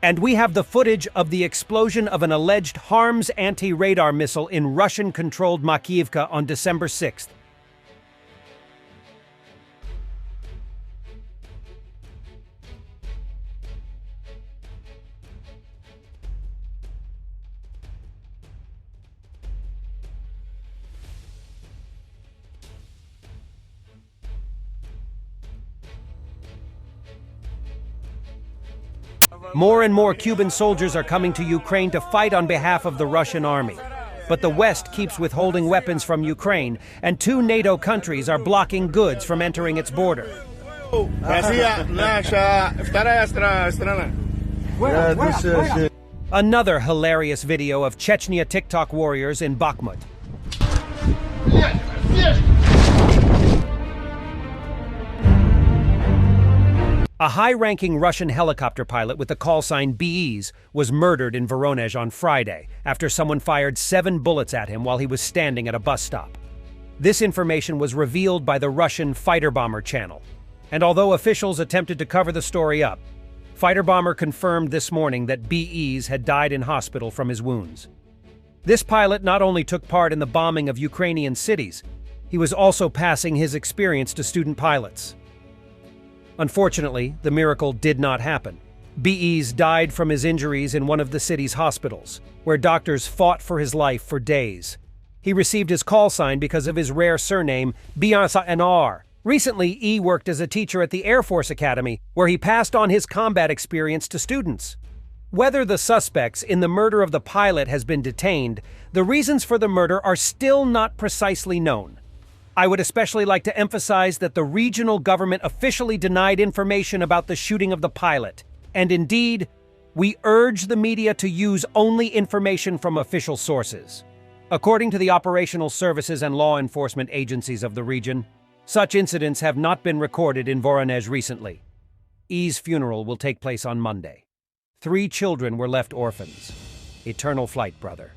And we have the footage of the explosion of an alleged HARMS anti-radar missile in Russian-controlled Makiivka on December 6th. More and more Cuban soldiers are coming to Ukraine to fight on behalf of the Russian army. But the West keeps withholding weapons from Ukraine, and 2 NATO countries are blocking goods from entering its border. Another hilarious video of Chechnya TikTok warriors in Bakhmut. A high-ranking Russian helicopter pilot with the call sign BEs was murdered in Voronezh on Friday after someone fired 7 bullets at him while he was standing at a bus stop. This information was revealed by the Russian fighter bomber channel, and although officials attempted to cover the story up, fighter bomber confirmed this morning that BEs had died in hospital from his wounds. This pilot not only took part in the bombing of Ukrainian cities, he was also passing his experience to student pilots. Unfortunately, the miracle did not happen. BEs died from his injuries in one of the city's hospitals, where doctors fought for his life for days. He received his call sign because of his rare surname, BNR. Recently, E worked as a teacher at the Air Force Academy, where he passed on his combat experience to students. Whether the suspects in the murder of the pilot has been detained, the reasons for the murder are still not precisely known. I would especially like to emphasize that the regional government officially denied information about the shooting of the pilot. And indeed, we urge the media to use only information from official sources. According to the operational services and law enforcement agencies of the region, such incidents have not been recorded in Voronezh recently. E's funeral will take place on Monday. 3 children were left orphans. Eternal flight, brother.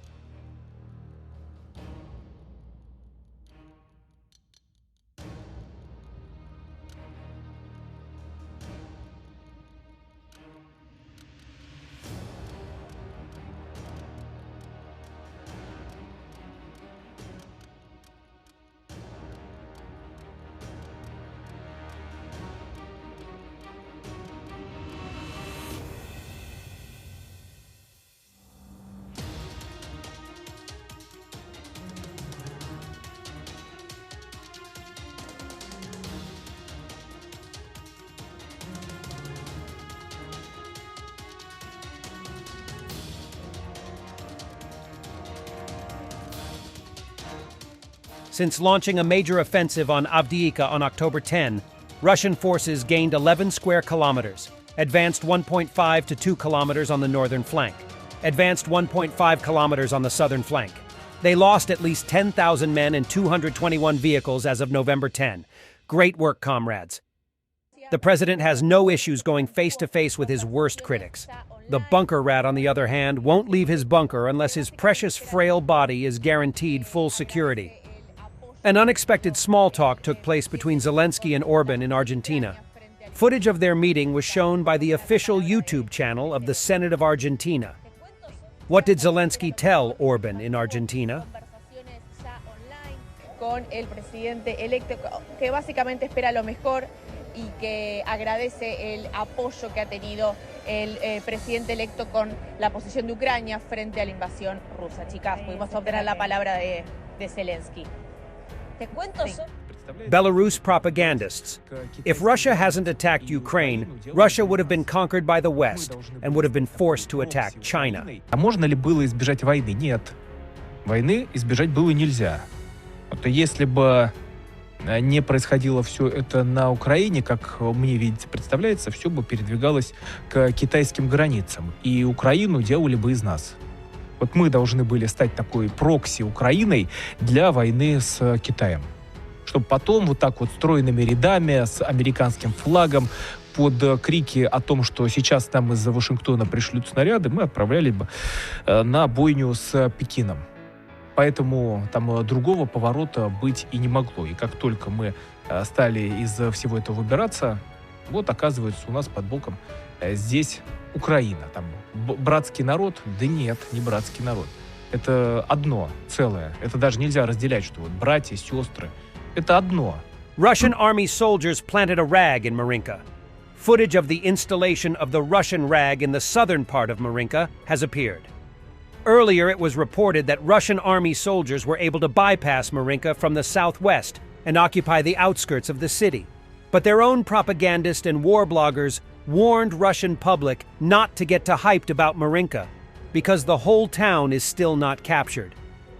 Since launching a major offensive on Avdiivka on October 10, Russian forces gained 11 square kilometers, advanced 1.5 to 2 kilometers on the northern flank, advanced 1.5 kilometers on the southern flank. They lost at least 10,000 men and 221 vehicles as of November 10. Great work, comrades. The president has no issues going face-to-face with his worst critics. The bunker rat, on the other hand, won't leave his bunker unless his precious, frail body is guaranteed full security. An unexpected small talk took place between Zelensky and Orban in Argentina. Footage of their meeting was shown by the official YouTube channel of the Senate of Argentina. What did Zelensky tell Orban in Argentina? Con el presidente electo, que básicamente espera lo mejor y que agradece el apoyo que ha tenido el presidente electo con la posición de Ucrania frente a la invasión rusa. Chicas, pudimos obtener la palabra de Zelensky. Belarus propagandists. If Russia hasn't attacked Ukraine, Russia would have been conquered by the West and would have been forced to attack China. А можно ли было избежать войны? Нет. Войны избежать было нельзя. Вот если бы не происходило все это на Украине, как мне видится, представляется, все бы передвигалось к китайским границам, и Украину делали бы из нас. Вот мы должны были стать такой прокси Украиной для войны с Китаем. Чтобы потом вот так вот стройными рядами с американским флагом под крики о том, что сейчас нам из Вашингтона пришлют снаряды, мы отправляли бы на бойню с Пекином. Поэтому там другого поворота быть и не могло. И как только мы стали из всего этого выбираться, вот оказывается у нас под боком Здесь Украина. Там братский народ? Да нет, не братский народ. Это одно целое. Это даже нельзя разделять, что вот братья, сестры. Это одно. Russian army soldiers planted a rag in Marinka. Footage of the installation of the Russian rag in the southern part of Marinka has appeared. Earlier, it was reported that Russian army soldiers were able to bypass Marinka from the southwest and occupy the outskirts of the city. But their own propagandist and war bloggers warned Russian public not to get too hyped about Marinka, because the whole town is still not captured,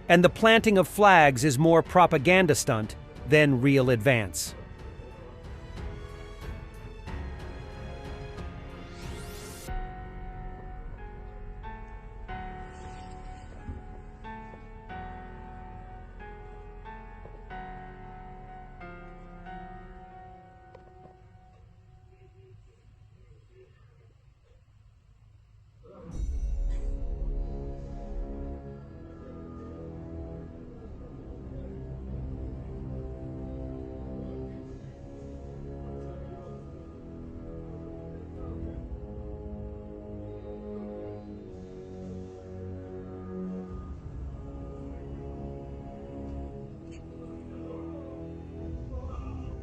and the planting of flags is more propaganda stunt than real advance.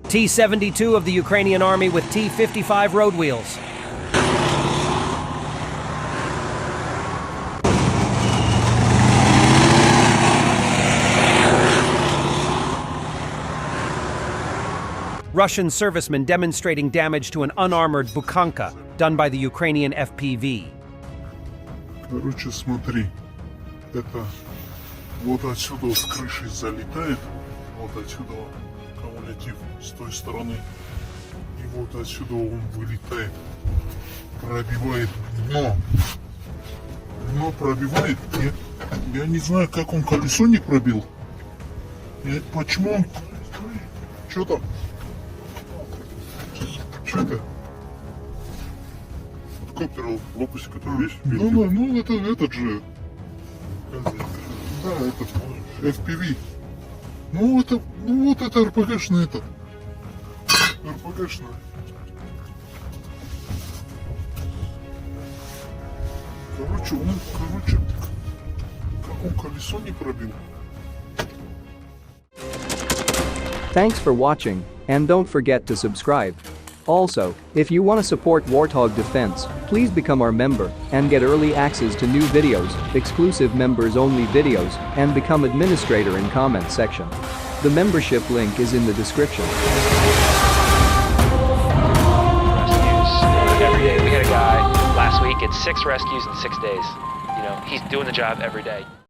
T-72 of the Ukrainian army with T-55 road wheels. Russian servicemen demonstrating damage to an unarmored bukhanka done by the Ukrainian FPV. Короче, смотри, это вот отсюда с крыши залетает, вот отсюда кумулятив с той стороны, и вот отсюда он вылетает, пробивает дно. Дно пробивает, я не знаю, как он колесо не пробил. Почему он... Что там? Что это? Коптер лопасти, который весь? Ну, это этот же. Да, этот FPV. Ну, вот это РПГшный этот. РПГшный. Короче, как он колесо не пробил. Thanks for watching, and don't forget to subscribe. Also, if you want to support Warthog Defense, please become our member and get early access to new videos, exclusive members-only videos, and become administrator in comment section. The membership link is in the description. Rescues every day. We had a guy last week, it's 6 rescues in 6 days. You know, he's doing the job every day.